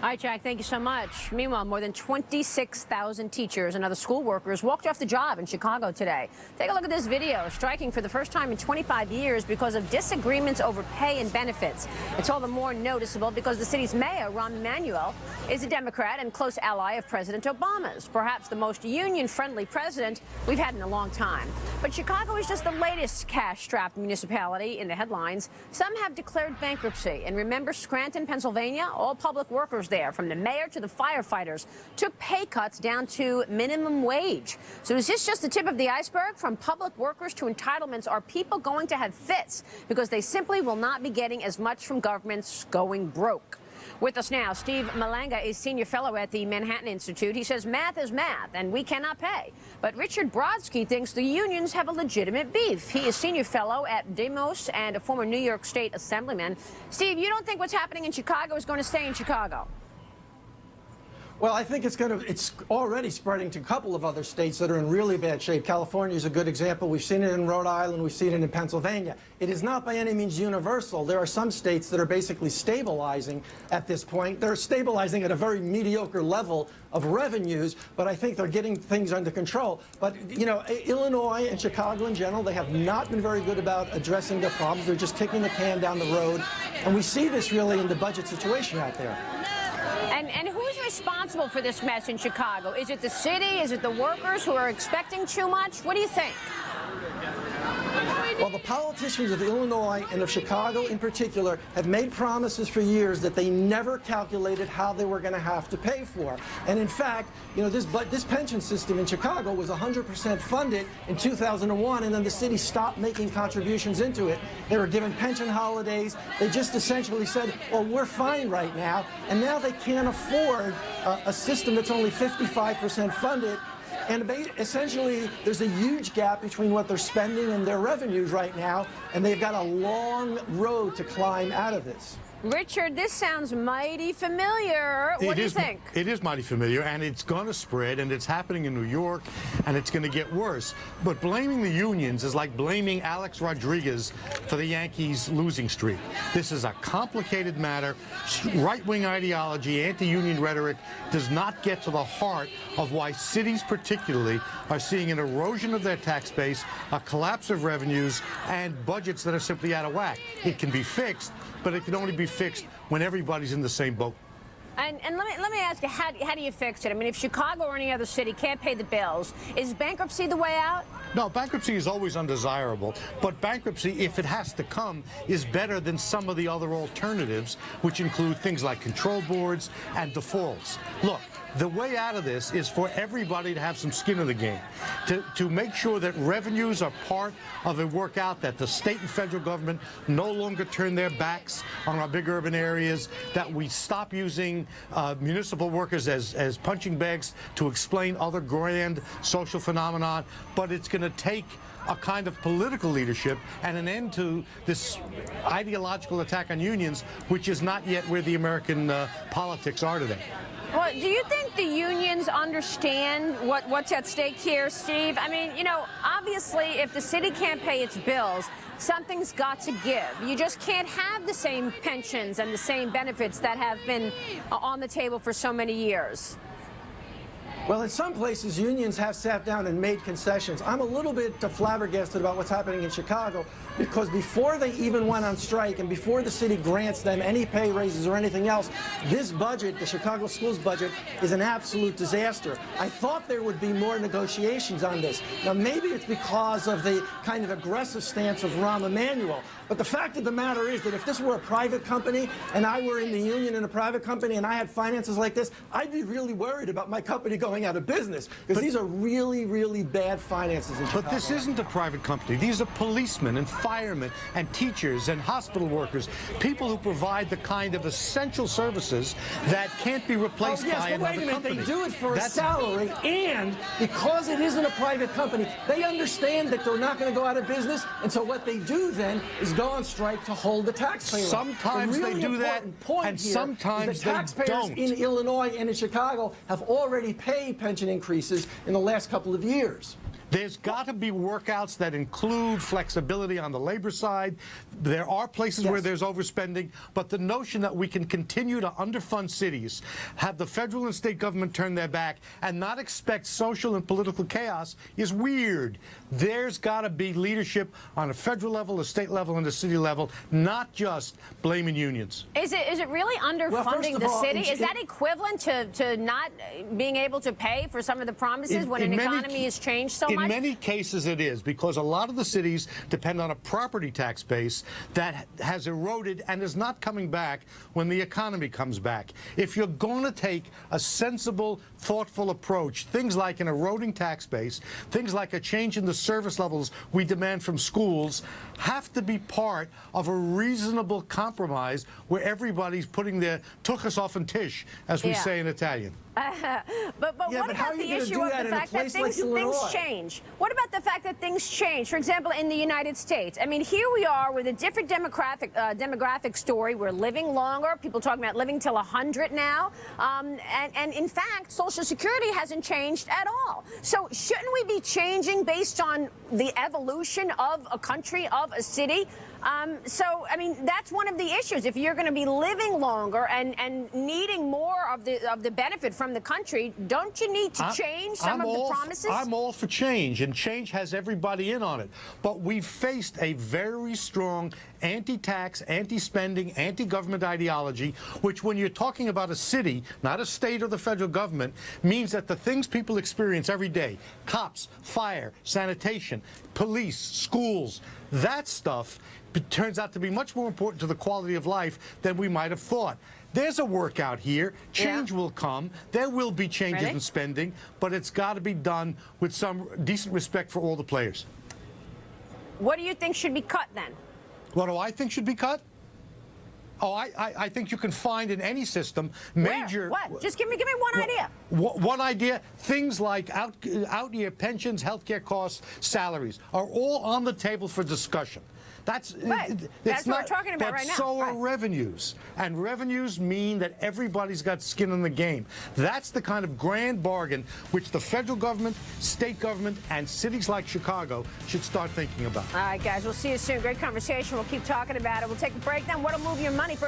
All right, Jack, thank you so much. Meanwhile, more than 26,000 teachers and other school workers walked off the job in Chicago today. Take a look at this video, striking for the first time in 25 years because of disagreements over pay and benefits. It's all the more noticeable because the city's mayor, Rahm Emanuel, is a Democrat and close ally of President Obama's, perhaps the most union-friendly president we've had in a long time. But Chicago is just the latest cash-strapped municipality in the headlines. Some have declared bankruptcy. And remember Scranton, Pennsylvania? All public workers there, from the mayor to the firefighters, took pay cuts down to minimum wage. So is this just the tip of the iceberg? From public workers to entitlements, are people going to have fits because they simply will not be getting as much from governments going broke? With us now, Steve Malanga is Senior Fellow at the Manhattan Institute. He says math is math, and we cannot pay. But Richard Brodsky thinks the unions have a legitimate beef. He is Senior Fellow at Demos and a former New York State Assemblyman. Steve, you don't think what's happening in Chicago is going to stay in Chicago? Well, I think it's already spreading to a couple of other states that are in really bad shape. California is a good example. We've seen it in Rhode Island. We've seen it in Pennsylvania. It is not by any means universal. There are some states that are basically stabilizing at this point. They're stabilizing at a very mediocre level of revenues, but I think they're getting things under control. But, you know, Illinois and Chicago in general, they have not been very good about addressing their problems. They're just kicking the can down the road. And we see this really in the budget situation out there. And who's responsible for this mess in Chicago? Is it the city? Is it the workers who are expecting too much? What do you think? Well, the politicians of Illinois and of Chicago in particular have made promises for years that they never calculated how they were going to have to pay for. And in fact, you know, this pension system in Chicago was 100% funded in 2001, and then the city stopped making contributions into it. They were given pension holidays. They just essentially said, well, we're fine right now. And now they can't afford a system that's only 55% funded. And essentially, there's a huge gap between what they're spending and their revenues right now, and they've got a long road to climb out of this. Richard, this sounds mighty familiar. What do you think? It is mighty familiar, and it's going to spread, and it's happening in New York, and it's going to get worse. But blaming the unions is like blaming Alex Rodriguez for the Yankees' losing streak. This is a complicated matter. Right-wing ideology, anti-union rhetoric does not get to the heart of why cities particularly are seeing an erosion of their tax base, a collapse of revenues, and budgets that are simply out of whack. It can be fixed, but it can only be fixed when everybody's in the same boat. And let me ask you, how do you fix it? I mean, if Chicago or any other city can't pay the bills, is bankruptcy the way out? No, bankruptcy is always undesirable, but bankruptcy, if it has to come, is better than some of the other alternatives, which include things like control boards and defaults. Look, the way out of this is for everybody to have some skin in the game, to make sure that revenues are part of a workout, that the state and federal government no longer turn their backs on our big urban areas, that we stop using municipal workers as punching bags to explain other grand social phenomenon. But it's going to take a kind of political leadership and an end to this ideological attack on unions, which is not yet where the American politics are today. Well, do you think the unions understand what's at stake here, Steve? I mean, you know, obviously, if the city can't pay its bills, something's got to give. You just can't have the same pensions and the same benefits that have been on the table for so many years. Well, in some places, unions have sat down and made concessions. I'm a little bit flabbergasted about what's happening in Chicago, because before they even went on strike and before the city grants them any pay raises or anything else, this budget, the Chicago schools budget, is an absolute disaster. I thought there would be more negotiations on this. Now, maybe it's because of the kind of aggressive stance of Rahm Emanuel. But the fact of the matter is that if this were a private company and I were in the union in a private company and I had finances like this, I'd be really worried about my company going out of business, because these are really, really bad finances in Chicago. But this isn't a private company. These are policemen and firemen and teachers and hospital workers, people who provide the kind of essential services that can't be replaced by another company. They do it for a salary, and because it isn't a private company, they understand that they're not going to go out of business, and so what they do then is go on strike to hold the taxpayer. Sometimes they do that, and sometimes they don't. The taxpayers in Illinois and in Chicago have already paid pension increases in the last couple of years. There's got to be workouts that include flexibility on the labor side. There are places where there's overspending, but the notion that we can continue to underfund cities, have the federal and state government turn their back, and not expect social and political chaos is weird. There's got to be leadership on a federal level, a state level, and a city level, not just blaming unions. Is it really underfunding the city? Is that equivalent to not being able to pay for some of the promises when an economy has changed so much? In many cases it is, because a lot of the cities depend on a property tax base that has eroded and is not coming back when the economy comes back. If you're going to take a sensible, thoughtful approach, things like an eroding tax base, things like a change in the service levels we demand from schools, have to be part of a reasonable compromise where everybody's putting their tuchus off and tish, as we say in Italian. But what about the issue of the fact that things change? What about the fact that things change? For example, in the United States, I mean, here we are with a different demographic story. We're living longer. People talking about living till 100 now. And in fact, Social Security hasn't changed at all. So shouldn't we be changing based on the evolution of a country, of a city? So, I mean, that's one of the issues. If you're going to be living longer and needing more of the benefit from the country, don't you need to change some of the promises? I'm all for change, and change has everybody in on it. But we've faced a very strong anti-tax, anti-spending, anti-government ideology, which when you're talking about a city, not a state or the federal government, means that the things people experience every day, cops, fire, sanitation, police, schools, that stuff turns out to be much more important to the quality of life than we might have thought. There's a workout here. Change will come. There will be changes in spending, but it's got to be done with some decent respect for all the players. What do you think should be cut then? What do I think should be cut? Oh, I think you can find in any system major... Where? What? Just give me one idea. One idea, things like out-year pensions, healthcare costs, salaries are all on the table for discussion. That's what we're talking about right now. But so are revenues. And revenues mean that everybody's got skin in the game. That's the kind of grand bargain which the federal government, state government, and cities like Chicago should start thinking about. All right, guys, we'll see you soon. Great conversation. We'll keep talking about it. We'll take a break then. What'll move your money?